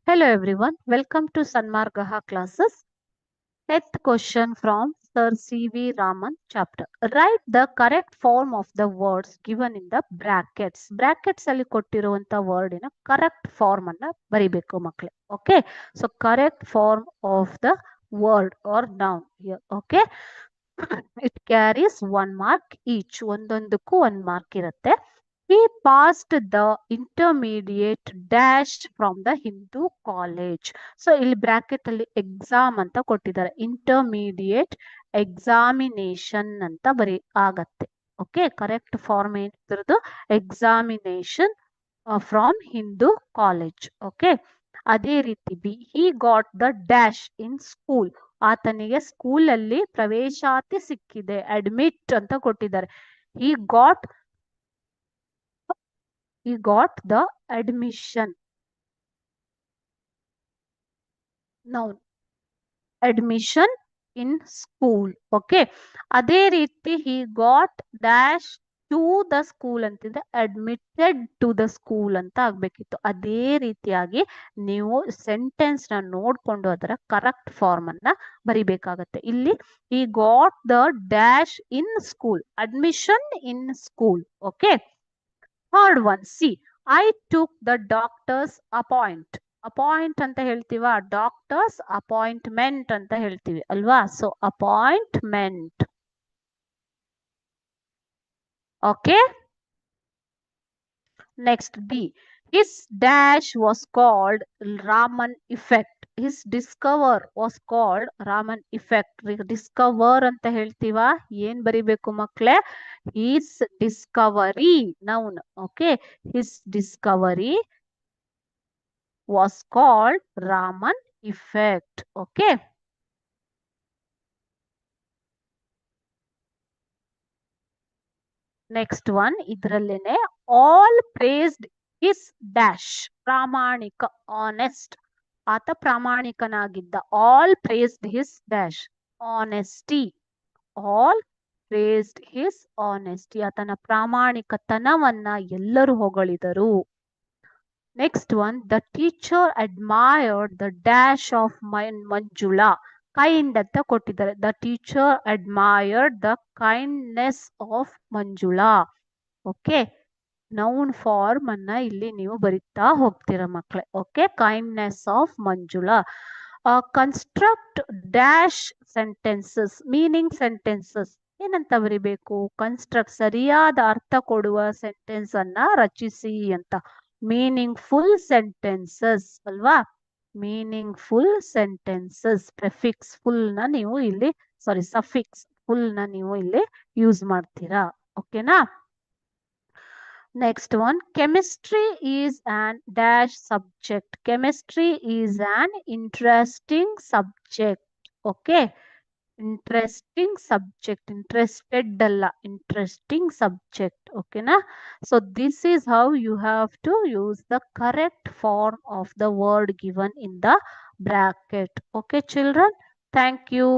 Hello everyone, welcome to Sanmargaha classes. 10th question from Sir C.V. Raman chapter. Write the correct form of the words given in the brackets. Brackets ಅಲ್ಲಿ ಕೊಟ್ಟಿರುವಂತ word ಇನ correct form ಅನ್ನ ಬರಿಬೇಕು ಮಕ್ಕಳೇ. Okay, so correct form of the word or noun here. Okay, it carries 1 mark each. ಒಂದೊಂದಕ್ಕೂ 1 mark ಇರುತ್ತೆ. He passed the intermediate dash from the Hindu college. So ಇಲ್ಲಿ bracket ಅಲ್ಲಿ exam ಅಂತ ಕೊಟ್ಟಿದ್ದಾರೆ. Intermediate examination ಅಂತ ಆಗತ್ತೆ. ಓಕೆ, ಕರೆಕ್ಟ್ ಫಾರ್ಮ್ ಏನಿದ್ರದ್ದು examination from Hindu college. Okay, ಅದೇ ರೀತಿ B he got the dash in school. ಆತನಿಗೆ ಸ್ಕೂಲ್ ಅಲ್ಲಿ ಪ್ರವೇಶಾತಿ ಸಿಕ್ಕಿದೆ. ಅಡ್ಮಿಟ್ ಅಂತ ಕೊಟ್ಟಿದ್ದಾರೆ. He got the admission. Noun. Admission in school. Okay. ಅದೇ ರೀತಿ he got dash to the school ಅಂತಿದ್ರೆ admitted to the school ಅಂತ ಆಗ್ಬೇಕಿತ್ತು. ಅದೇ ರೀತಿಯಾಗಿ ನೀವು ಸೆಂಟೆನ್ಸ್ ನ ನೋಡ್ಕೊಂಡು ಅದರ ಕರೆಕ್ಟ್ ಫಾರ್ಮ್ ಅನ್ನ ಬರಿಬೇಕಾಗತ್ತೆ. ಇಲ್ಲಿ he got the dash in school. Admission in school. Okay. Third one, see, I took the doctor's appoint. Appoint ಅಂತ ಹೇಳ್ತೀವ, ಡಾಕ್ಟರ್ಸ್ ಅಪಾಯಿಂಟ್ಮೆಂಟ್ ಅಂತ ಹೇಳ್ತೀವಿ ಅಲ್ವಾ? So appointment. Okay, next D. His dash was called Raman effect. His discover was called Raman effect. Discover ಅಂತ ಹೇಳ್ತೀವ, ಏನ್ ಬರಿಬೇಕು ಮಕ್ಳೇ? His discovery noun. Okay, his discovery was called Raman effect. Okay. Next one, idrallene all praised his dash. Pramanika, honest. ಆತ ಪ್ರಾಮಾಣಿಕನಾಗಿದ್ದ. All praised his dash. Honesty. All praised his honesty. ಆತನ ಪ್ರಾಮಾಣಿಕತನವನ್ನ ಎಲ್ಲರೂ ಹೊಗಳಿದರು. Next one, the teacher admired the dash of Manjula. Kind ಅಂತ ಕೊಟ್ಟಿದ್ದಾರೆ. The teacher admired the kindness of Manjula. Okay, noun form ಅನ್ನ ಇಲ್ಲಿ ನೀವು ಬರಿತಾ ಹೋಗ್ತೀರಾ ಮಕ್ಕಳೇ. Okay, kindness of Manjula. Construct dash sentences. Meaning sentences ಏನಂತ ಬರಿಬೇಕು? ಕನ್ಸ್ಟ್ರಕ್ಟ್, ಸರಿಯಾದ ಅರ್ಥ ಕೊಡುವ ಸೆಂಟೆನ್ಸ್ ಅನ್ನ ರಚಿಸಿ ಅಂತ. ಮೀನಿಂಗ್ಫುಲ್ ಸೆಂಟೆನ್ಸಸ್ ಅಲ್ವಾ? Meaningful sentences. ಪ್ರೆಫಿಕ್ಸ್ ಫುಲ್ ನ ನೀವು ಇಲ್ಲಿ ಸಫಿಕ್ಸ್ ಫುಲ್ ನ ನೀವು ಇಲ್ಲಿ ಯೂಸ್ ಮಾಡ್ತೀರಾ. ಓಕೆನಾ? Next one, chemistry is an dash subject. Chemistry is an interesting subject. Okay, interesting subject. Interested alla, interesting subject. Okay na? So this is how you have to use the correct form of the word given in the bracket. Okay children, thank you.